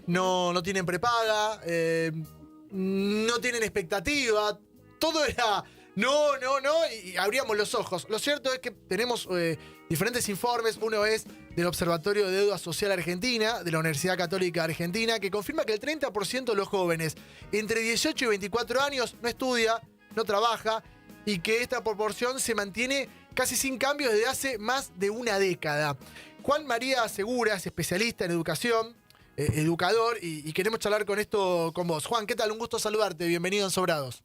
no tienen prepaga, no tienen expectativa, todo era no, y abríamos los ojos. Lo cierto es que tenemos diferentes informes. Uno es del Observatorio de Deuda Social Argentina, de la Universidad Católica Argentina, que confirma que el 30% de los jóvenes entre 18 y 24 años no estudia, no trabaja, y que esta proporción se mantiene casi sin cambios desde hace más de una década. Juan María Segura es especialista en educación, educador, y queremos charlar con esto con vos. Juan, ¿qué tal? Un gusto saludarte. Bienvenido en Sobrados.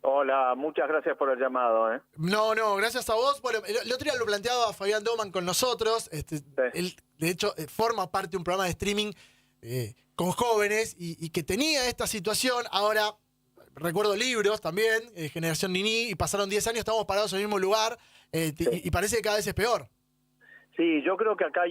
Hola, muchas gracias por el llamado. No, gracias a vos. Bueno, el otro día lo planteaba Fabián Doman con nosotros. Sí. Él, de hecho, forma parte de un programa de streaming con jóvenes y que tenía esta situación. Ahora, recuerdo libros también, Generación Niní, y pasaron 10 años, estamos parados en el mismo lugar, y parece que cada vez es peor. Sí, yo creo que acá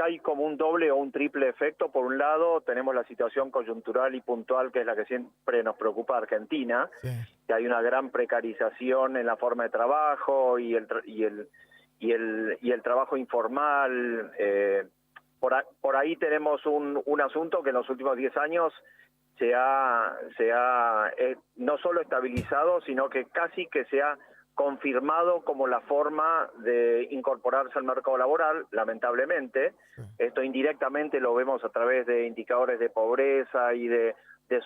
hay como un doble o un triple efecto. Por un lado, tenemos la situación coyuntural y puntual, que es la que siempre nos preocupa a Argentina, Sí. que hay una gran precarización en la forma de trabajo y el trabajo informal. Por ahí tenemos un asunto que en los últimos 10 años se ha no solo estabilizado, sino que casi que se ha confirmado como la forma de incorporarse al mercado laboral, lamentablemente. Sí. Esto indirectamente lo vemos a través de indicadores de pobreza y de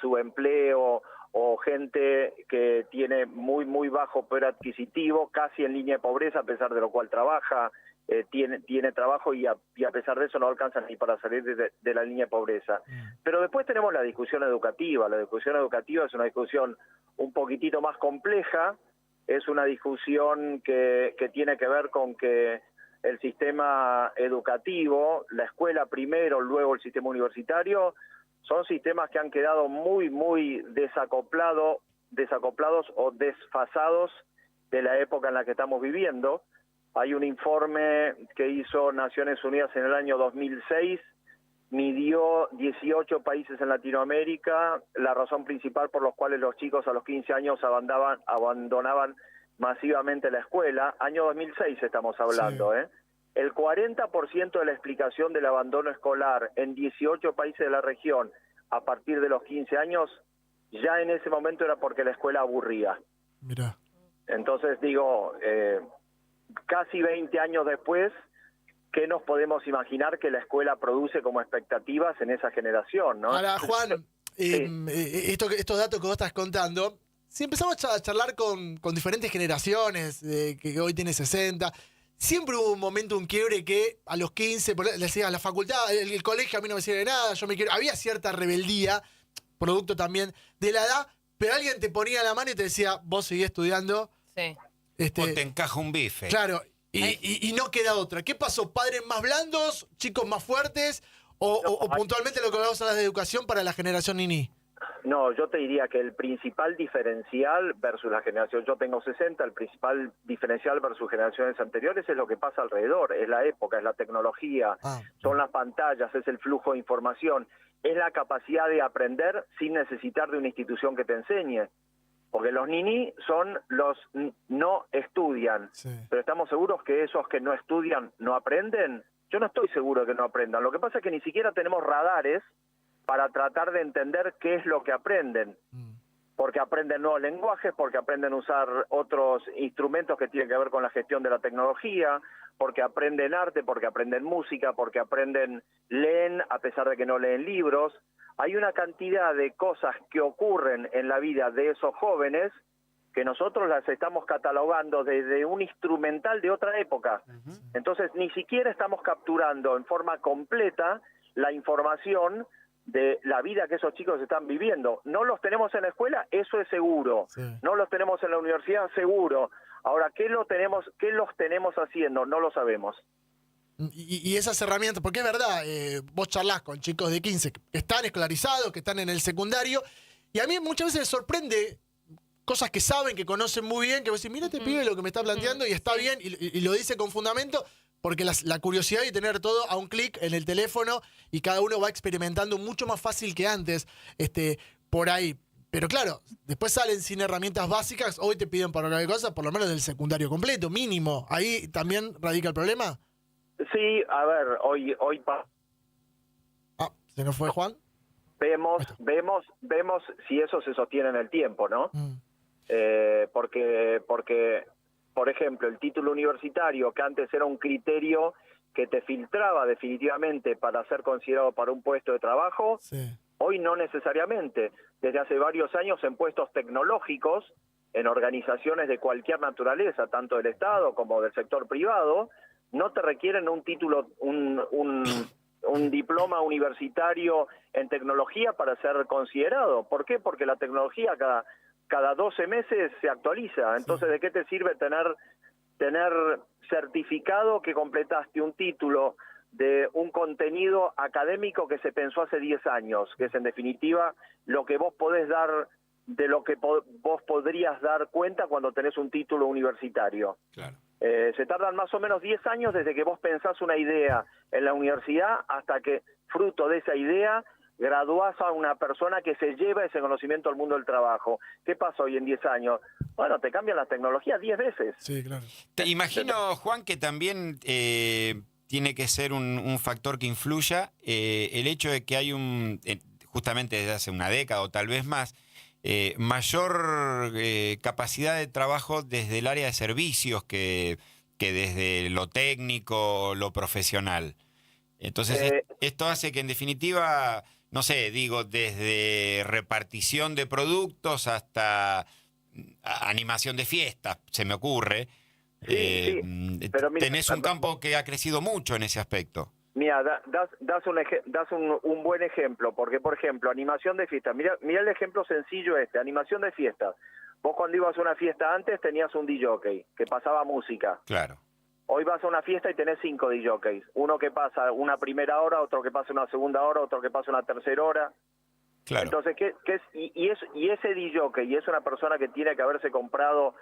subempleo, o gente que tiene muy bajo poder adquisitivo, casi en línea de pobreza, a pesar de lo cual trabaja, tiene trabajo y a pesar de eso no alcanzan ni para salir de la línea de pobreza. Pero después tenemos la discusión educativa. La discusión educativa es una discusión un poquitito más compleja. Es una discusión que tiene que ver con que el sistema educativo, la escuela primero, luego el sistema universitario, son sistemas que han quedado muy desacoplados o desfasados de la época en la que estamos viviendo. Hay un informe que hizo Naciones Unidas en el año 2006, midió 18 países en Latinoamérica, la razón principal por los cuales los chicos a los 15 años abandonaban masivamente la escuela. Año 2006 estamos hablando, Sí. El 40% de la explicación del abandono escolar en 18 países de la región a partir de los 15 años, ya en ese momento era porque la escuela aburría. Mirá. Entonces digo, casi 20 años después, ¿qué nos podemos imaginar que la escuela produce como expectativas en esa generación, no? Ahora, Juan, Sí. estos datos que vos estás contando, si empezamos a charlar con diferentes generaciones, que hoy tiene 60, siempre hubo un momento, un quiebre que a los 15, le decían la facultad, el colegio a mí no me sirve de nada, yo me quiero. Había cierta rebeldía, producto también de la edad, pero alguien te ponía la mano y te decía, vos seguís estudiando. Sí. O te encaja un bife. Claro, y no queda otra. ¿Qué pasó? ¿Padres más blandos, chicos más fuertes? ¿O puntualmente lo que hablamos ahora de educación para la generación Niní? No, yo te diría que el principal diferencial versus la generación, yo tengo 60, el principal diferencial versus generaciones anteriores es lo que pasa alrededor, es la época, es la tecnología, son las pantallas, es el flujo de información, es la capacidad de aprender sin necesitar de una institución que te enseñe. Porque los niní son los no estudian, Sí. pero estamos seguros que esos que no estudian no aprenden. Yo no estoy seguro de que no aprendan. Lo que pasa es que ni siquiera tenemos radares para tratar de entender qué es lo que aprenden. Porque aprenden nuevos lenguajes, porque aprenden a usar otros instrumentos que tienen que ver con la gestión de la tecnología, porque aprenden arte, porque aprenden música, porque leen a pesar de que no leen libros. Hay una cantidad de cosas que ocurren en la vida de esos jóvenes que nosotros las estamos catalogando desde un instrumental de otra época. Entonces ni siquiera estamos capturando en forma completa la información de la vida que esos chicos están viviendo. No los tenemos en la escuela, eso es seguro. Sí. No los tenemos en la universidad, seguro. Ahora, ¿qué los tenemos haciendo? No lo sabemos. Y esas herramientas, porque es verdad, vos charlás con chicos de 15 que están escolarizados, que están en el secundario, y a mí muchas veces me sorprende cosas que saben, que conocen muy bien, que vos decís, mira este pibe lo que me está planteando y está bien, y lo dice con fundamento, porque la curiosidad y tener todo a un clic en el teléfono, y cada uno va experimentando mucho más fácil que antes, por ahí. Pero claro, después salen sin herramientas básicas, hoy te piden para cualquier cosa, por lo menos del secundario completo, mínimo. ¿Ahí también radica el problema? Sí, a ver, hoy ¿Se nos fue Juan? Vemos si eso se sostiene en el tiempo, ¿no? Porque, por ejemplo, el título universitario, que antes era un criterio que te filtraba definitivamente para ser considerado para un puesto de trabajo, hoy no necesariamente. Desde hace varios años en puestos tecnológicos, en organizaciones de cualquier naturaleza, tanto del Estado como del sector privado, no te requieren un título, un diploma universitario en tecnología para ser considerado. ¿Por qué? Porque la tecnología cada 12 meses se actualiza. Entonces, ¿de qué te sirve tener certificado que completaste un título de un contenido académico que se pensó hace 10 años, que es en definitiva lo que vos podés dar, de lo que vos podrías dar cuenta cuando tenés un título universitario? Claro. Se tardan más o menos 10 años desde que vos pensás una idea en la universidad hasta que, fruto de esa idea, graduás a una persona que se lleva ese conocimiento al mundo del trabajo. ¿Qué pasa hoy en 10 años? Bueno, te cambian las tecnologías 10 veces. Sí, claro. Te imagino, Juan, que también tiene que ser un factor que influya el hecho de que hay justamente desde hace una década o tal vez más, mayor capacidad de trabajo desde el área de servicios que desde lo técnico, lo profesional. Entonces, esto hace que en definitiva, no sé, digo, desde repartición de productos hasta animación de fiestas, se me ocurre. Sí, pero mira, tenés un campo que ha crecido mucho en ese aspecto. Mira, das un buen ejemplo, porque, por ejemplo, animación de fiestas. Mira el ejemplo sencillo animación de fiestas. Vos cuando ibas a una fiesta antes tenías un DJ que pasaba música. Claro. Hoy vas a una fiesta y tenés 5 DJs. Uno que pasa una primera hora, otro que pasa una segunda hora, otro que pasa una tercera hora. Claro. Entonces, y ese DJ, y es una persona que tiene que haberse comprado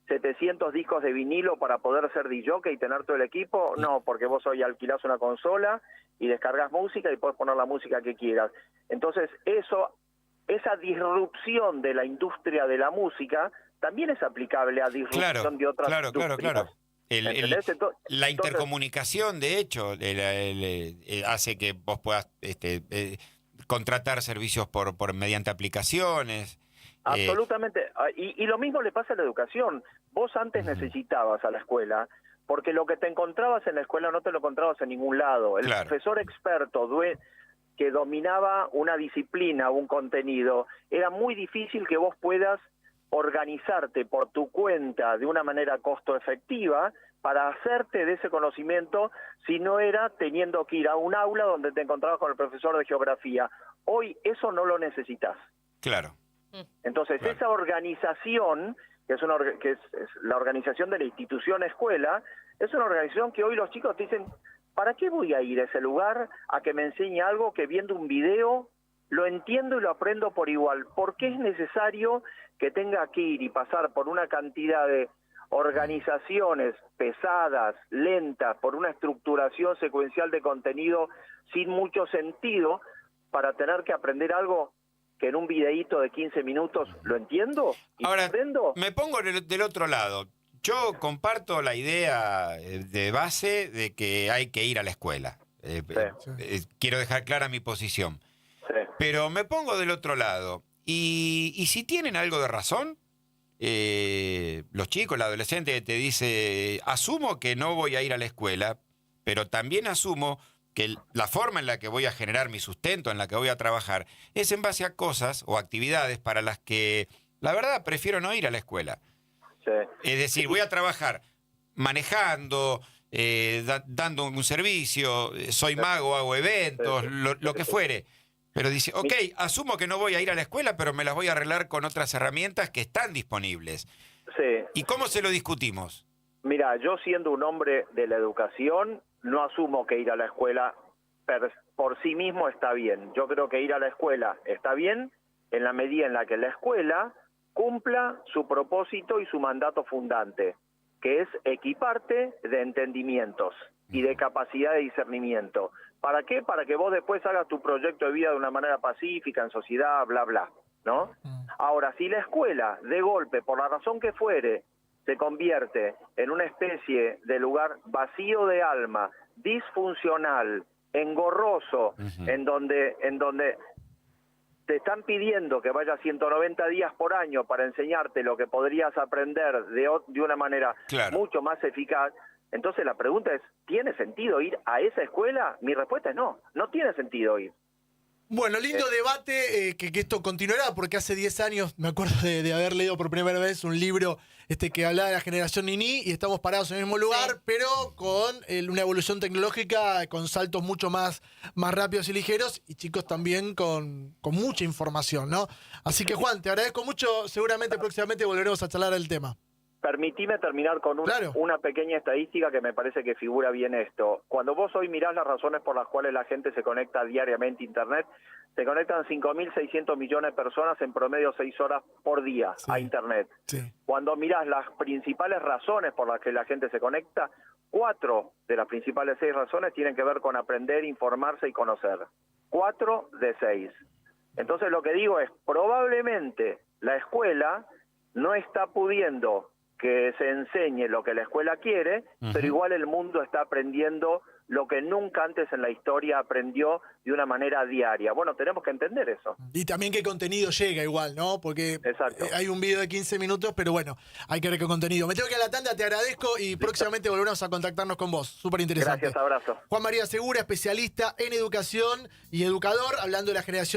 700 discos de vinilo para poder ser DJ y tener todo el equipo? No, porque vos hoy alquilás una consola y descargas música y podés poner la música que quieras. Entonces, esa disrupción de la industria de la música también es aplicable a disrupción de otras industrias. Claro. La intercomunicación, de hecho, hace que vos puedas contratar servicios por mediante aplicaciones. Absolutamente. Y lo mismo le pasa a la educación. Vos antes necesitabas a la escuela, porque lo que te encontrabas en la escuela no te lo encontrabas en ningún lado. El profesor experto que dominaba una disciplina o un contenido, era muy difícil que vos puedas organizarte por tu cuenta de una manera costo efectiva para hacerte de ese conocimiento, si no era teniendo que ir a un aula donde te encontrabas con el profesor de geografía. Hoy eso no lo necesitas. Claro. Entonces, esa organización, que es la organización de la institución escuela, es una organización que hoy los chicos te dicen, ¿para qué voy a ir a ese lugar a que me enseñe algo que viendo un video lo entiendo y lo aprendo por igual? ¿Por qué es necesario que tenga que ir y pasar por una cantidad de organizaciones pesadas, lentas, por una estructuración secuencial de contenido sin mucho sentido para tener que aprender algo que en un videíto de 15 minutos lo entiendo y ahora, aprendo? Me pongo del otro lado. Yo comparto la idea de base de que hay que ir a la escuela. Quiero dejar clara mi posición. Sí. Pero me pongo del otro lado. Y si tienen algo de razón, los chicos, el adolescente que te dice, asumo que no voy a ir a la escuela, pero también asumo que la forma en la que voy a generar mi sustento, en la que voy a trabajar, es en base a cosas o actividades para las que, la verdad, prefiero no ir a la escuela. Sí. Es decir, voy a trabajar manejando, dando un servicio, soy mago, hago eventos, lo que fuere. Pero dice, ok, asumo que no voy a ir a la escuela, pero me las voy a arreglar con otras herramientas que están disponibles. Sí. ¿Y cómo se lo discutimos? Mira, yo siendo un hombre de la educación, no asumo que ir a la escuela por sí mismo está bien. Yo creo que ir a la escuela está bien en la medida en la que la escuela cumpla su propósito y su mandato fundante, que es equiparte de entendimientos y de capacidad de discernimiento. ¿Para qué? Para que vos después hagas tu proyecto de vida de una manera pacífica, en sociedad, bla, bla, ¿no? Ahora, si la escuela, de golpe, por la razón que fuere, se convierte en una especie de lugar vacío de alma, disfuncional, engorroso, en donde te están pidiendo que vayas 190 días por año para enseñarte lo que podrías aprender de una manera mucho más eficaz, entonces la pregunta es, ¿tiene sentido ir a esa escuela? Mi respuesta es no, no tiene sentido ir. Bueno, lindo debate, que esto continuará, porque hace 10 años me acuerdo de haber leído por primera vez un libro que hablaba de la generación Nini, y estamos parados en el mismo lugar, pero con una evolución tecnológica, con saltos mucho más rápidos y ligeros, y chicos también con mucha información, ¿no? Así que Juan, te agradezco mucho, seguramente próximamente volveremos a charlar del tema. Permitime terminar con una pequeña estadística que me parece que figura bien esto. Cuando vos hoy mirás las razones por las cuales la gente se conecta diariamente a Internet, se conectan 5.600 millones de personas en promedio 6 horas por día a Internet. Sí. Cuando mirás las principales razones por las que la gente se conecta, 4 de las principales 6 razones tienen que ver con aprender, informarse y conocer. 4 de 6. Entonces lo que digo es, probablemente la escuela no está pudiendo que se enseñe lo que la escuela quiere, pero igual el mundo está aprendiendo lo que nunca antes en la historia aprendió de una manera diaria. Bueno, tenemos que entender eso. Y también qué contenido llega igual, ¿no? Porque hay un video de 15 minutos, pero bueno, hay que ver qué contenido. Me tengo que ir a la tanda, te agradezco y próximamente volveremos a contactarnos con vos. Súper interesante. Gracias, abrazo. Juan María Segura, especialista en educación y educador, hablando de la generación